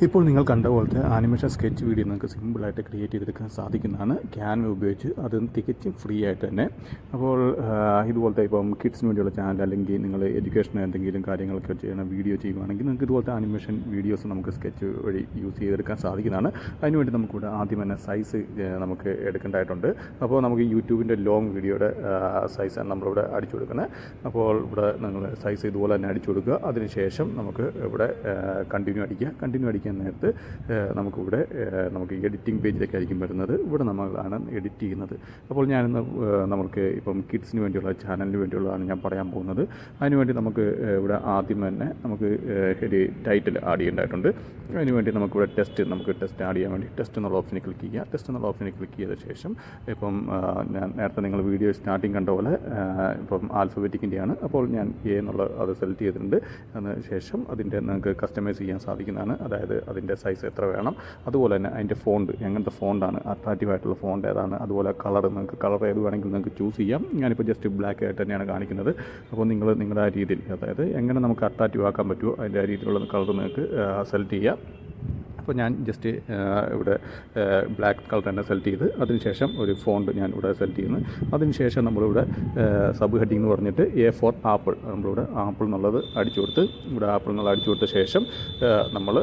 ഇപ്പോൾ നിങ്ങൾ കണ്ട പോലത്തെ ആനിമേഷൻ സ്കെച്ച് വീഡിയോ നിങ്ങൾക്ക് സിമ്പിളായിട്ട് ക്രിയേറ്റ് ചെയ്തെടുക്കാൻ സാധിക്കുന്നതാണ് ക്യാൻവ ഉപയോഗിച്ച്. അത് തികച്ചും ഫ്രീ ആയിട്ട് തന്നെ. അപ്പോൾ ഇതുപോലത്തെ ഇപ്പം കിഡ്സിന് വേണ്ടിയുള്ള ചാനൽ അല്ലെങ്കിൽ നിങ്ങൾ എഡ്യൂക്കേഷൻ എന്തെങ്കിലും കാര്യങ്ങളൊക്കെ ചെയ്യണം വീഡിയോ ചെയ്യുകയാണെങ്കിൽ നിങ്ങൾക്ക് ഇതുപോലത്തെ ആനിമേഷൻ വീഡിയോസ് നമുക്ക് സ്കെച്ച് വഴി യൂസ് ചെയ്തെടുക്കാൻ സാധിക്കുന്നതാണ്. അതിനുവേണ്ടി നമുക്കിവിടെ ആദ്യം തന്നെ സൈസ് നമുക്ക് എടുക്കേണ്ടതായിട്ടുണ്ട്. അപ്പോൾ നമുക്ക് യൂട്യൂബിൻ്റെ ലോങ് വീഡിയോയുടെ സൈസാണ് നമ്മളിവിടെ അടിച്ചു കൊടുക്കുന്നത്. അപ്പോൾ ഇവിടെ നിങ്ങൾ സൈസ് ഇതുപോലെ തന്നെ അടിച്ചു കൊടുക്കുക. അതിനുശേഷം നമുക്ക് ഇവിടെ കണ്ടിന്യൂ അടിക്കാൻ നേരത്ത് നമുക്കിവിടെ നമുക്ക് എഡിറ്റിംഗ് പേജിലേക്കായിരിക്കും വരുന്നത്. ഇവിടെ നമ്മളാണ് എഡിറ്റ് ചെയ്യുന്നത്. അപ്പോൾ ഞാനിന്ന് നമുക്ക് ഇപ്പം കിഡ്സിന് വേണ്ടിയുള്ള ചാനലിന് വേണ്ടിയുള്ളതാണ് ഞാൻ പറയാൻ പോകുന്നത്. അതിനുവേണ്ടി നമുക്ക് ഇവിടെ ആദ്യം തന്നെ നമുക്ക് ഒരു ടൈറ്റിൽ ആഡ് ചെയ്യേണ്ടതായിട്ടുണ്ട്. അതിനുവേണ്ടി നമുക്കിവിടെ ടെസ്റ്റ് ആഡ് ചെയ്യാൻ വേണ്ടി ടെസ്റ്റ് എന്നുള്ള ഓപ്ഷനിൽ ക്ലിക്ക് ചെയ്യുക. ടെസ്റ്റ് എന്നുള്ള ഓപ്ഷനിൽ ക്ലിക്ക് ചെയ്ത ശേഷം ഇപ്പം ഞാൻ നേരത്തെ നിങ്ങൾ വീഡിയോ സ്റ്റാർട്ടിങ് കണ്ട പോലെ ഇപ്പം ആൽഫബറ്റിക്കിൻ്റെയാണ്. അപ്പോൾ ഞാൻ എ എന്നുള്ള അത് സെലക്ട് ചെയ്തിട്ടുണ്ട്. അതിനുശേഷം അതിൻ്റെ നിങ്ങൾക്ക് കസ്റ്റമൈസ് ചെയ്യാൻ സാധിക്കുന്നതാണ്. അതായത് അതിൻ്റെ സൈസ് എത്ര വേണം, അതുപോലെ തന്നെ അതിൻ്റെ ഫോണ്ട് എങ്ങനത്തെ ഫോണ്ടാണ്, അട്രാക്റ്റീവായിട്ടുള്ള ഫോണ്ട് ഏതാണ്, അതുപോലെ കളർ നിങ്ങൾക്ക് കളർ ഏത് വേണമെങ്കിൽ നിങ്ങൾക്ക് ചൂസ് ചെയ്യാം. ഞാനിപ്പോൾ ജസ്റ്റ് ബ്ലാക്ക് ആയിട്ട് തന്നെയാണ് കാണിക്കുന്നത്. അപ്പോൾ നിങ്ങളുടെ ആ രീതിയിൽ, അതായത് എങ്ങനെ നമുക്ക് അട്രാക്റ്റീവ് ആക്കാൻ പറ്റുമോ അതിൻ്റെ ആ രീതിയിലുള്ള കളർ നിങ്ങൾക്ക് സെലക്ട് ചെയ്യാം. അപ്പോൾ ഞാൻ ജസ്റ്റ് ഇവിടെ ബ്ലാക്ക് കളർ തന്നെ സെലക്ട് ചെയ്ത് അതിനുശേഷം ഒരു ഫോണ്ട് ഞാൻ ഇവിടെ സെലക്ട് ചെയ്യുന്നു. അതിനുശേഷം നമ്മളിവിടെ സബ് ഹെഡിങ് എന്ന് പറഞ്ഞിട്ട് എ ഫോർ ആപ്പിൾ, നമ്മളിവിടെ ആപ്പിൾ എന്നുള്ളത് അടിച്ചു കൊടുത്ത് ഇവിടെ ആപ്പിൾ എന്നുള്ള അടിച്ചു കൊടുത്ത ശേഷം നമ്മൾ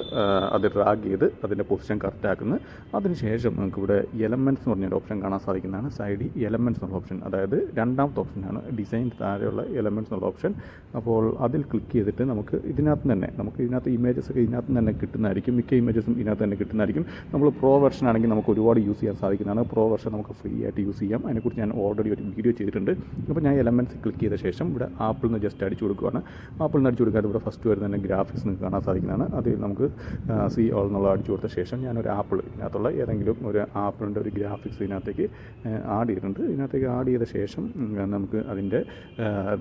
അത് ഡ്രാഗ് ചെയ്ത് അതിൻ്റെ പൊസിഷൻ കറക്റ്റ് ആക്കുന്നു. അതിനുശേഷം നമുക്കിവിടെ എലമെൻറ്റ്സ് എന്ന് പറഞ്ഞൊരു ഓപ്ഷൻ കാണാൻ സാധിക്കുന്നതാണ്. സൈഡിൽ എലമെൻറ്റ്സ് എന്നുള്ള ഓപ്ഷൻ, അതായത് രണ്ടാമത്തെ ഓപ്ഷനാണ് ഡിസൈൻ താഴെയുള്ള എലമെൻറ്റ്സ് എന്നുള്ള ഓപ്ഷൻ. അപ്പോൾ അതിൽ ക്ലിക്ക് ചെയ്തിട്ട് നമുക്ക് ഇതിനകത്ത് ഇമേജസ് ഒക്കെ ഇതിനകത്ത് തന്നെ കിട്ടുന്നതായിരിക്കും. മിക്ക ഇമേജസും ഇതിനകത്ത് തന്നെ കിട്ടുന്നതായിരിക്കും. നമ്മൾ പ്രോ വെർഷൻ ആണെങ്കിൽ നമുക്ക് ഒരുപാട് യൂസ് ചെയ്യാൻ സാധിക്കുന്നതാണ്. പ്രോ വെർഷൻ നമുക്ക് ഫ്രീ ആയിട്ട് യൂസ് ചെയ്യാം. അതിനെക്കുറിച്ച് ഞാൻ ഓൾറെഡി ഒരു വീഡിയോ ചെയ്തിട്ടുണ്ട്. അപ്പോൾ ഞാൻ എലമെൻറ്റ്സ് ക്ലിക്ക് ചെയ്ത ശേഷം ഇവിടെ ആപ്പിൾ നിന്ന് ജസ്റ്റ് അടിച്ചു കൊടുക്കുകയാണ്. ആപ്പിൾ നിന്ന് അടിച്ചു കൊടുക്കാതെ ഇവിടെ ഫസ്റ്റ് വരുന്ന തന്നെ ഗ്രാഫിക്സ് നിങ്ങൾക്ക് കാണാൻ സാധിക്കുന്നതാണ്. അതിൽ നമുക്ക് സി ഓൾ എന്നുള്ള അടിച്ചു കൊടുത്ത ശേഷം ഞാനൊരു ആപ്പിൾ ഇതിനകത്തുള്ള ഏതെങ്കിലും ഒരു ആപ്പിളിൻ്റെ ഒരു ഗ്രാഫിക്സ് ഇതിനകത്തേക്ക് ആഡ് ചെയ്തിട്ടുണ്ട്. ഇതിനകത്തേക്ക് ആഡ് ചെയ്ത ശേഷം നമുക്ക് അതിൻ്റെ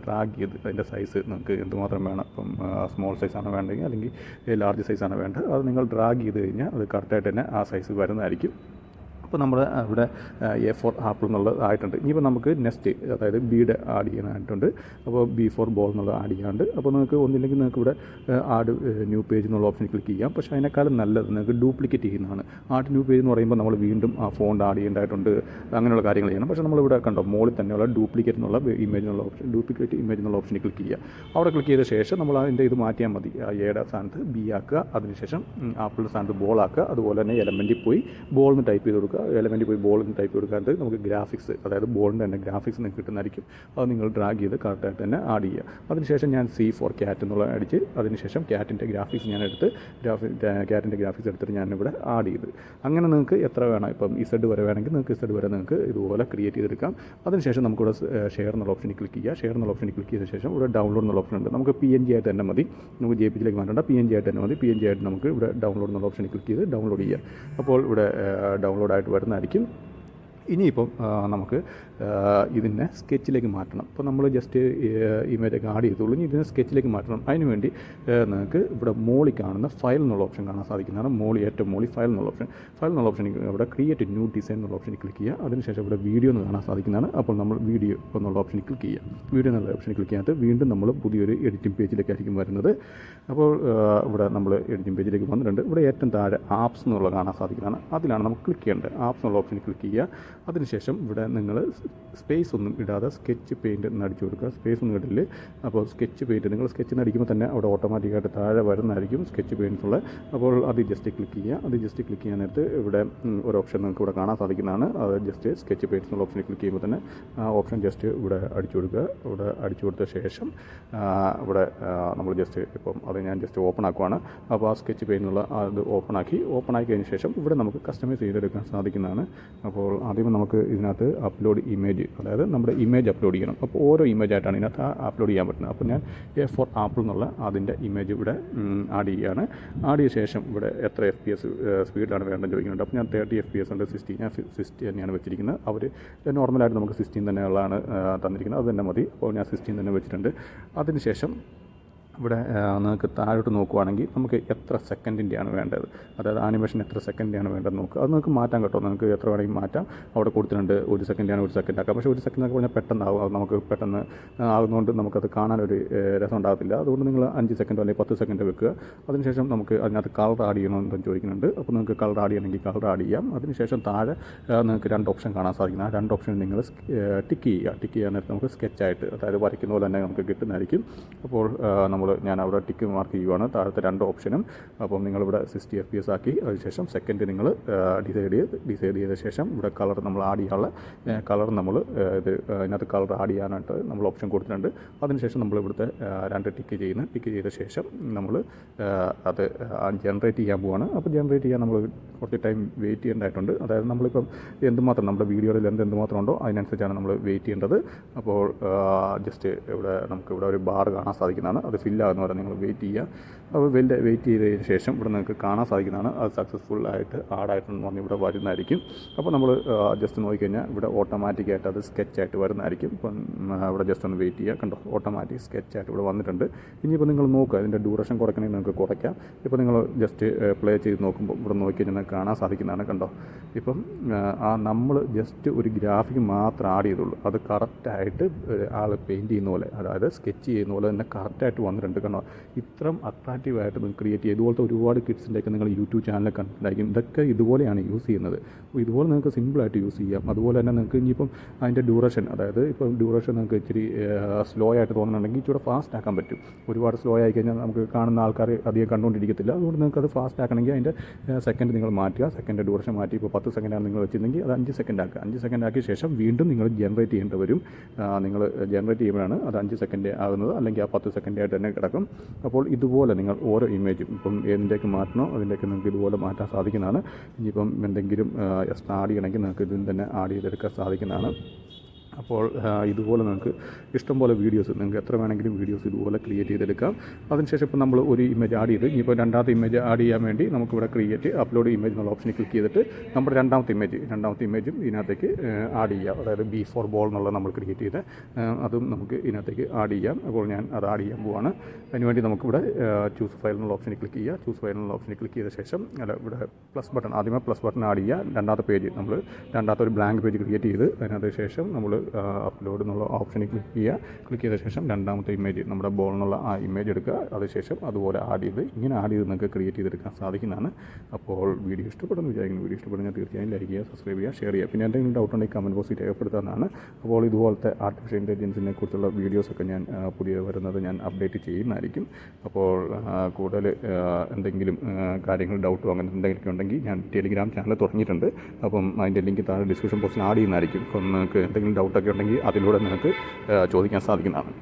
ഡ്രാഗ് ചെയ്ത് അതിൻ്റെ സൈസ് നമുക്ക് എന്തുമാത്രം വേണം, ഇപ്പം സ്മോൾ സൈസാണ് വേണ്ടെങ്കിൽ അല്ലെങ്കിൽ ലാർജ് സൈസാണ് വേണ്ടത്, അത് നിങ്ങൾ ഡ്രാഗ് ചെയ്ത് കഴിഞ്ഞാൽ അത് കറക്റ്റായിട്ട് തന്നെ ആ സൈസ് വരുന്നതായിരിക്കും. അപ്പോൾ നമ്മൾ ഇവിടെ എ ഫോർ ആപ്പിൾ എന്നുള്ളത് ആയിട്ടുണ്ട്. ഇനിയിപ്പോൾ നമുക്ക് നെക്സ്റ്റ്, അതായത് ബീഡ് ആഡ് ചെയ്യാനായിട്ടുണ്ട്. അപ്പോൾ ബി ഫോർ ബോൾ എന്നുള്ളത് ആഡ് ചെയ്യാണ്ട്. അപ്പോൾ നിങ്ങൾക്ക് ഒന്നില്ലെങ്കിൽ നിങ്ങൾക്ക് ഇവിടെ ആഡ് ന്യൂ പേജ് എന്നുള്ള ഓപ്ഷൻ ക്ലിക്ക് ചെയ്യാം. പക്ഷേ അതിനേക്കാളും നല്ലത് നിങ്ങൾക്ക് ഡ്യൂപ്ലിക്കേറ്റ് ചെയ്യുന്നതാണ്. ആഡ് ന്യൂ പേജ് എന്ന് പറയുമ്പോൾ നമ്മൾ വീണ്ടും ആ ഫോണ്ട് ആഡ് ചെയ്യേണ്ടതായിട്ടുണ്ട്, അങ്ങനെയുള്ള കാര്യങ്ങൾ ചെയ്യണം. പക്ഷേ നമ്മളിവിടെ കണ്ടോ മുകളിൽ തന്നെയുള്ള ഡ്യൂപ്ലിക്കേറ്റ് എന്നുള്ള ഇമേജ് എന്നുള്ള ഓപ്ഷൻ, ഡ്യൂപ്ലിക്കേറ്റ് ഇമേജ് എന്നുള്ള ഓപ്ഷനിൽ ക്ലിക്ക് ചെയ്യുക. അവിടെ ക്ലിക്ക് ചെയ്ത ശേഷം നമ്മൾ അതിൻ്റെ ഇത് മാറ്റിയാൽ മതി. എയുടെ സ്ഥാനത്ത് ബി ആക്കുക, അതിനുശേഷം ആപ്പിളിൻ്റെ സ്ഥാനത്ത് ബോൾ ആക്കുക. അതുപോലെ തന്നെ എലമെൻറ്റിൽ പോയി ബോൾ എന്ന് ടൈപ്പ് ചെയ്ത് കൊടുക്കുക. എലമെൻറ്റിൽ പോയി ബോൾ എന്ന് ടൈപ്പ് കൊടുക്കാനായിട്ട് നമുക്ക് ഗ്രാഫിക്സ്, അതായത് ബോളിൻ്റെ തന്നെ ഗ്രാഫിക്സ് നിങ്ങൾക്ക് കിട്ടുന്നതായിരിക്കും. അത് നിങ്ങൾ ഡ്രാഗ് ചെയ്ത് കറക്റ്റായിട്ട് തന്നെ ആഡ് ചെയ്യുക. അതിനുശേഷം ഞാൻ സി ഫോർ ക്യാറ്റ് എന്നുള്ള അടിച്ച് അതിനുശേഷം ക്യാറ്റിൻ്റെ ഗ്രാഫിക്സ് ഞാൻ എടുത്ത് ക്യാറ്റിൻ്റെ ഗ്രാഫിക്സ് എടുത്തിട്ട് ഞാനിവിടെ ആഡ് ചെയ്ത്, അങ്ങനെ നിങ്ങൾക്ക് എത്ര വേണം, ഇപ്പം ഇസഡ് വരെ വേണമെങ്കിൽ നിങ്ങൾക്ക് ഇസഡ് വരെ നിങ്ങൾക്ക് ഇതുപോലെ ക്രിയേറ്റ് ചെയ്തെടുക്കാം. അതിനുശേഷം നമുക്കിവിടെ ഷെയർ എന്നുള്ള ഓപ്ഷനിൽ ക്ലിക്ക് ചെയ്യുക. ഷെയർ എന്നുള്ള ഓപ്ഷനിൽ ക്ലിക്ക് ചെയ്ത ശേഷം ഇവിടെ ഡൗൺലോഡ് എന്നുള്ള ഓപ്ഷൻ ഉണ്ട്. നമുക്ക് PNG ആയിട്ട് തന്നെ മതി, നമുക്ക് JPG മാറ്റേണ്ട, PNG ആയിട്ട് തന്നെ മതി. PNG ആയിട്ട് നമുക്ക് ഇവിടെ ഡൗൺലോഡ് എന്നുള്ള ഓപ്ഷനിൽ ക്ലിക്ക് ചെയ്ത് ഡൗൺലോഡ് ചെയ്യുക. അപ്പോൾ ഇവിടെ ഡൗൺലോഡ് ആയിട്ട് വരുന്നതായിരിക്കും. ഇനിയിപ്പം നമുക്ക് ഇതിനെ സ്കെച്ചിലേക്ക് മാറ്റണം. അപ്പോൾ നമ്മൾ ജസ്റ്റ് ഇമേജൊക്കെ ആഡ് ചെയ്തോളൂ. ഇനി ഇതിനെ സ്കെച്ചിലേക്ക് മാറ്റണം. അതിനുവേണ്ടി നിങ്ങൾക്ക് ഇവിടെ മോളി കാണുന്ന ഫയൽ എന്നുള്ള ഓപ്ഷൻ കാണാൻ സാധിക്കുന്നതാണ്. ഏറ്റവും മോളി ഫയൽ എന്നുള്ള ഓപ്ഷൻ ഇവിടെ ക്രിയേറ്റ് ന്യൂ ഡിസൈൻ എന്നുള്ള ഓപ്ഷനിൽ ക്ലിക്ക് ചെയ്യുക. അതിനുശേഷം ഇവിടെ വീഡിയോ എന്ന് കാണാൻ സാധിക്കുന്നതാണ്. അപ്പോൾ നമ്മൾ വീഡിയോ എന്നുള്ള ഓപ്ഷനിൽ ക്ലിക്ക് ചെയ്യുക. വീഡിയോ എന്നുള്ള ഓപ്ഷനിൽ ക്ലിക്ക് ചെയ്യാത്ത വീണ്ടും നമ്മൾ പുതിയൊരു എഡിറ്റിംഗ് പേജിലേക്കായിരിക്കും വരുന്നത്. അപ്പോൾ ഇവിടെ നമ്മൾ എഡിറ്റിംഗ് പേജിലേക്ക് വന്നിട്ടുണ്ട്. ഇവിടെ ഏറ്റവും താഴെ ആപ്സ് എന്നുള്ളത് കാണാൻ സാധിക്കുന്നതാണ്. അതിലാണ് നമുക്ക് ക്ലിക്ക് ചെയ്യേണ്ടത്. ആപ്സ് എന്നുള്ള ഓപ്ഷനിൽ ക്ലിക്ക് ചെയ്യുക. അതിനുശേഷം ഇവിടെ നിങ്ങൾ സ്പേസ് ഒന്നും ഇടാതെ സ്കെച്ച് പെയിൻറ്റ് എന്ന് അടിച്ചു കൊടുക്കുക. സ്പേസ് ഒന്നും ഇടില്ല. അപ്പോൾ സ്കെച്ച് പെയിൻറ്റ് നിങ്ങൾ സ്കെച്ച് അടിക്കുമ്പോൾ തന്നെ അവിടെ ഓട്ടോമാറ്റിക്കായിട്ട് താഴെ വരുന്നതായിരിക്കും സ്കെച്ച് പെയിൻറ്റ്സ് ഉള്ളത്. അപ്പോൾ അത് ജസ്റ്റ് ക്ലിക്ക് ചെയ്യുക. അത് ജസ്റ്റ് ക്ലിക്ക് ചെയ്യാൻ നേരത്ത് ഇവിടെ ഒരു ഓപ്ഷൻ നിങ്ങൾക്ക് ഇവിടെ കാണാൻ സാധിക്കുന്നതാണ്. അത് ജസ്റ്റ് സ്കെച്ച് പെയിൻറ്റ്സ് എന്നുള്ള ഓപ്ഷനിൽ ക്ലിക്ക് ചെയ്യുമ്പോൾ തന്നെ ആ ഓപ്ഷൻ ജസ്റ്റ് ഇവിടെ അടിച്ചു കൊടുക്കുക. ഇവിടെ അടിച്ചു കൊടുത്ത ശേഷം ഇവിടെ നമ്മൾ ജസ്റ്റ് ഇപ്പം അത് ഞാൻ ജസ്റ്റ് ഓപ്പൺ ആക്കുവാണ്. അപ്പോൾ ആ സ്കെച്ച് പെയിൻറ്റുള്ള അത് ഓപ്പൺ ആക്കി കഴിഞ്ഞ ശേഷം ഇവിടെ നമുക്ക് കസ്റ്റമൈസ് ചെയ്തെടുക്കാൻ സാധിക്കുന്നതാണ്. അപ്പോൾ ആദ്യം നമുക്ക് ഇതിനകത്ത് അപ്ലോഡ് ഇമേജ്, അതായത് നമ്മുടെ ഇമേജ് അപ്ലോഡ് ചെയ്യണം. അപ്പോൾ ഓരോ ഇമേജായിട്ടാണ് ഇതിനകത്ത് അപ്ലോഡ് ചെയ്യാൻ പറ്റുന്നത്. അപ്പോൾ ഞാൻ എ ഫോർ ആപ്പിൾ എന്നുള്ള അതിൻ്റെ ഇമേജ് ഇവിടെ ആഡ് ചെയ്യുകയാണ്. ആഡ് ചെയ്ത ശേഷം ഇവിടെ എത്ര FPS സ്പീഡിലാണ് വേണ്ടതെന്ന് ചോദിക്കുന്നുണ്ട്. അപ്പോൾ ഞാൻ 30 FPS ഉണ്ട്, 60 ഞാൻ 60 തന്നെയാണ് വെച്ചിരിക്കുന്നത്. അവർ നോർമലായിട്ട് നമുക്ക് 16 തന്നെയുള്ളതാണ് തന്നിരിക്കുന്നത്, അത് തന്നെ മതി. അപ്പോൾ ഞാൻ 16 തന്നെ വെച്ചിട്ടുണ്ട്. അതിനുശേഷം ഇവിടെ നിങ്ങൾക്ക് താഴോട്ട് നോക്കുവാണെങ്കിൽ നമുക്ക് എത്ര സെക്കൻഡിൻ്റെയാണ് വേണ്ടത്, അതായത് ആനിമേഷൻ എത്ര സെക്കൻഡിൻ്റെയാണ് വേണ്ടത് നോക്കുക. അത് നിങ്ങൾക്ക് മാറ്റാൻ കേട്ടോ, നിങ്ങൾക്ക് എത്ര വേണമെങ്കിൽ മാറ്റാം. അവിടെ കൊടുത്തിട്ടുണ്ട് 1 സെക്കൻഡാണ് 1 സെക്കൻഡ് ആക്കാം. പക്ഷേ 1 സെക്കൻഡ് എന്നൊക്കെ പറഞ്ഞാൽ പെട്ടെന്നാകും, അത് നമുക്ക് പെട്ടെന്ന് ആകുന്നതുകൊണ്ട് നമുക്കത് കാണാനൊരു രസം ഉണ്ടാകത്തില്ല. അതുകൊണ്ട് നിങ്ങൾ 5 സെക്കൻഡോ അല്ലെങ്കിൽ 10 സെക്കൻഡ് വെക്കുക. അതിനുശേഷം നമുക്ക് അതിനകത്ത് കളർ ആഡ് ചെയ്യണമെന്ന് ചോദിക്കുന്നുണ്ട്. അപ്പോൾ നിങ്ങൾക്ക് കളർ ആഡ് ചെയ്യണമെങ്കിൽ കളർ ആഡ് ചെയ്യാം. അതിനുശേഷം താഴെ നിങ്ങൾക്ക് 2 ഓപ്ഷൻ കാണാൻ സാധിക്കും. ആ 2 ഓപ്ഷൻ നിങ്ങൾ ടിക്ക് ചെയ്യുക. ടിക്ക് ചെയ്യാൻ നേരത്തെ നമുക്ക് സ്കെച്ചായിട്ട്, അതായത് വരയ്ക്കുന്ന പോലെ തന്നെ നമുക്ക് കിട്ടുന്നതായിരിക്കും. അപ്പോൾ ഞാൻ അവിടെ ടിക്ക് മാർക്ക് ചെയ്യുവാണ് താഴത്തെ 2 ഓപ്ഷനും. അപ്പം നിങ്ങളിവിടെ 60 FPS ആക്കി അതിനുശേഷം സെക്കൻഡ് നിങ്ങൾ ഡിസൈഡ് ചെയ്ത ശേഷം ഇവിടെ കളർ നമ്മൾ ആഡ് ചെയ്യാനുള്ള കളർ നമ്മൾ ഇതിനകത്ത് കളർ ആഡ് ചെയ്യാനായിട്ട് നമ്മൾ ഓപ്ഷൻ കൊടുത്തിട്ടുണ്ട്. അതിനുശേഷം നമ്മൾ ഇവിടുത്തെ 2 ടിക്ക് ചെയ്ത ശേഷം നമ്മൾ അത് ജനറേറ്റ് ചെയ്യാൻ പോവാണ്. അപ്പോൾ ജനറേറ്റ് ചെയ്യാൻ നമ്മൾ കുറച്ച് ടൈം വെയിറ്റ് ചെയ്യേണ്ടതായിട്ടുണ്ട്. അതായത് നമ്മളിപ്പം എന്തുമാത്രം നമ്മുടെ വീഡിയോയിൽ എന്തുമാത്രം ഉണ്ടോ അതിനനുസരിച്ചാണ് നമ്മൾ വെയിറ്റ് ചെയ്യേണ്ടത്. അപ്പോൾ ജസ്റ്റ് നമുക്കിവിടെ ഒരു ബാർ കാണാൻ സാധിക്കുന്നതാണ്. അത് ഫില്ലാകുന്ന വരെ നിങ്ങൾ വെയിറ്റ് ചെയ്യുക. അപ്പോൾ വെയിറ്റ് ചെയ്തതിന് ശേഷം ഇവിടെ നിങ്ങൾക്ക് കാണാൻ സാധിക്കുന്നതാണ് അത് സക്സസ്ഫുൾ ആയിട്ട് ആഡായിട്ടെന്ന് പറഞ്ഞ് ഇവിടെ വരുന്നതായിരിക്കും. അപ്പോൾ നമ്മൾ ജസ്റ്റ് നോക്കിക്കഴിഞ്ഞാൽ ഇവിടെ ഓട്ടോമാറ്റിക്കായിട്ട് അത് സ്കെച്ചായിട്ട് വരുന്നതായിരിക്കും. ഇപ്പം ഇവിടെ ജസ്റ്റ് ഒന്ന് വെയിറ്റ് ചെയ്യുക. കണ്ടോ, ഓട്ടോമാറ്റിക് സ്കെച്ചായിട്ട് ഇവിടെ വന്നിട്ടുണ്ട്. ഇനിയിപ്പോൾ നിങ്ങൾ നോക്കുക, അതിൻ്റെ ഡ്യൂറേഷൻ കുറയ്ക്കണമെങ്കിൽ നിങ്ങൾക്ക് കുറയ്ക്കാം. ഇപ്പോൾ നിങ്ങൾ ജസ്റ്റ് പ്ലേ ചെയ്ത് നോക്കുമ്പോൾ ഇവിടെ നോക്കിക്കഴിഞ്ഞാൽ നിങ്ങൾക്ക് കാണാൻ സാധിക്കുന്നതാണ്. കണ്ടോ, ഇപ്പം നമ്മൾ ജസ്റ്റ് ഒരു ഗ്രാഫിക് മാത്രം ആഡ് ചെയ്തുള്ളൂ. അത് കറക്റ്റായിട്ട് ആൾ പെയിൻറ്റ് ചെയ്യുന്ന പോലെ, അതായത് സ്കെച്ച് ചെയ്യുന്ന പോലെ തന്നെ കറക്റ്റായിട്ട് വന്നിട്ടുണ്ട്. കണ്ടോ, ഇത്രയും അട്രാക്റ്റീവായിട്ട് നിങ്ങൾക്ക് ക്രിയേറ്റ് ചെയ്യുക. ഇതുപോലത്തെ ഒരുപാട് കിഡ്സിൻ്റെയൊക്കെ നിങ്ങൾ യൂട്യൂബ് ചാനലിൽ കണ്ടിട്ടുണ്ടായിരിക്കും. ഇതൊക്കെ ഇതുപോലെയാണ് യൂസ് ചെയ്യുന്നത്. അപ്പോൾ ഇതുപോലെ നിങ്ങൾക്ക് സിമ്പിളായിട്ട് യൂസ് ചെയ്യാം. അതുപോലെ തന്നെ നിങ്ങൾക്ക് ഇനിയിപ്പം അതിൻ്റെ ഡ്യൂറേഷൻ, അതായത് ഇപ്പം ഡ്യൂറേഷൻ നിങ്ങൾക്ക് ഇച്ചിരി സ്ലോ ആയിട്ട് തോന്നുന്നുണ്ടെങ്കിൽ ഇച്ചിരി ഫാസ്റ്റ് ആക്കാൻ പറ്റും. ഒരുപാട് സ്ലോ ആയി കഴിഞ്ഞാൽ നമുക്ക് കാണുന്ന ആൾക്കാർ അധികം കണ്ടുകൊണ്ടിരിക്കത്തില്ല. അതുകൊണ്ട് നിങ്ങൾക്ക് അത് ഫാസ്റ്റ് ആക്കണമെങ്കിൽ അതിൻ്റെ സെക്കൻഡ് നിങ്ങൾ മാറ്റുക. സെക്കൻഡ് ഡ്യൂറേഷൻ മാറ്റി ഇപ്പോൾ 10 സെക്കൻഡാണ് നിങ്ങൾ വെച്ചിരുന്നെങ്കിൽ അത് 5 സെക്കൻഡ് ആക്കുക. 5 സെക്കൻഡ് ആക്കിയ ശേഷം വീണ്ടും നിങ്ങൾ ജനറേറ്റ് ചെയ്യേണ്ടി വരും. നിങ്ങൾ ജനറേറ്റ് ചെയ്യുമ്പോഴാണ് അത് 5 സെക്കൻഡ് ആകുന്നത്, അല്ലെങ്കിൽ ആ 10 സെക്കൻഡായിട്ട് തന്നെ കിടക്കും. അപ്പോൾ ഇതുപോലെ നിങ്ങൾ ഓരോ ഇമേജും ഇപ്പം എന്തൊക്കെ മാറ്റണോ അതിൻ്റെയൊക്കെ നിങ്ങൾക്ക് ഇതുപോലെ മാറ്റാൻ സാധിക്കുന്നതാണ്. ഇനിയിപ്പം എന്തെങ്കിലും എക്സ്ട്രാ ആഡ് ചെയ്യണമെങ്കിൽ നിങ്ങൾക്ക് ഇതിൽ തന്നെ ആഡ് ചെയ്തെടുക്കാൻ സാധിക്കുന്നതാണ്. അപ്പോൾ ഇതുപോലെ നിങ്ങൾക്ക് ഇഷ്ടംപോലെ വീഡിയോസ്, നിങ്ങൾക്ക് എത്ര വേണമെങ്കിലും വീഡിയോസ് ഇതുപോലെ ക്രിയേറ്റ് ചെയ്തെടുക്കാം. അതിനുശേഷം ഇപ്പോൾ നമ്മൾ ഒരു ഇമേജ് ആഡ് ചെയ്ത് ഇനിയിപ്പോൾ രണ്ടാമത്തെ ഇമേജ് ആഡ് ചെയ്യാൻ വേണ്ടി നമുക്കിവിടെ ക്രിയേറ്റ് അപ്ലോഡ് ഇമേജ് എന്നുള്ള ഓപ്ഷനിൽ ക്ലിക്ക് ചെയ്തിട്ട് നമ്മുടെ രണ്ടാമത്തെ ഇമേജും ഇതിനകത്തേക്ക് ആഡ് ചെയ്യാം. അതായത് B4 ബോൾ എന്നുള്ളത് നമ്മൾ ക്രിയേറ്റ് ചെയ്ത് അതും നമുക്ക് ഇതിനകത്തേക്ക് ആഡ് ചെയ്യാം. അപ്പോൾ ഞാൻ അത് ആഡ് ചെയ്യാൻ പോവാണ്. അതിനുവേണ്ടി നമുക്കിവിടെ ചൂസ് ഫയൽ എന്നുള്ള ഓപ്ഷനിൽ ക്ലിക്ക് ചെയ്യുക. ചൂസ് ഫയൽ എന്നുള്ള ഓപ്ഷനിൽ ക്ലിക്ക് ചെയ്ത ശേഷം ഇവിടെ പ്ലസ് ബട്ടൺ, ആദ്യമേ പ്ലസ് ബട്ടൺ ആഡ് ചെയ്യുക. രണ്ടാമത്തെ ഒരു ബ്ലാങ്ക് പേജ് ക്രിയേറ്റ് ചെയ്ത് അതിനകത്ത് ശേഷം നമ്മൾ അപ്ലോഡ് എന്നുള്ള ഓപ്ഷനിൽ ക്ലിക്ക് ചെയ്ത ശേഷം രണ്ടാമത്തെ ഇമേജ്, നമ്മുടെ ബോൾ എന്നുള്ള ആ ഇമേജ് എടുക്കുക. അതിനുശേഷം അതുപോലെ ആഡ് ചെയ്ത് നിങ്ങൾക്ക് ക്രിയേറ്റ് ചെയ്തെടുക്കാൻ സാധിക്കുന്നതാണ്. അപ്പോൾ വീഡിയോ ഇഷ്ടപ്പെടുന്നു വിചാരിക്കുന്നു. വീഡിയോ ഇഷ്ടപ്പെടുന്ന തീർച്ചയായും ലൈക്ക് ചെയ്യുക, സബ്സ്ക്രൈബ് ചെയ്യുക, ഷെയർ ചെയ്യുക. പിന്നെ എന്തെങ്കിലും ഡൗട്ട് ഉണ്ടെങ്കിൽ കമൻറ്റ് ബോക്സിൽ രേഖപ്പെടുത്താവുന്നതാണ്. അപ്പോൾ ഇതുപോലത്തെ ആർട്ടിഫിഷ്യൽ ഇൻ്റലിജൻസിനെ കുറിച്ചുള്ള വീഡിയോസൊക്കെ ഞാൻ ഞാൻ അപ്ഡേറ്റ് ചെയ്യുന്നതായിരിക്കും. അപ്പോൾ കൂടുതൽ എന്തെങ്കിലും കാര്യങ്ങൾ ഡൗട്ടോ അങ്ങനെ എന്തെങ്കിലുമൊക്കെ ഉണ്ടെങ്കിൽ ഞാൻ ടെലിഗ്രാം ചാനൽ തുടങ്ങിയിട്ടുണ്ട്. അപ്പം അതിൻ്റെ ലിങ്ക് താഴെ ഡിസ്ക്രിപ്ഷൻ ബോക്സിൽ ആഡ് ചെയ്യുന്നതായിരിക്കും. അപ്പം നിങ്ങൾക്ക് എന്തെങ്കിലും ഡൗട്ടൊക്കെ ഉണ്ടെങ്കിൽ അതിലൂടെ നിങ്ങൾക്ക് ചോദിക്കാൻ സാധിക്കുന്നതാണ്.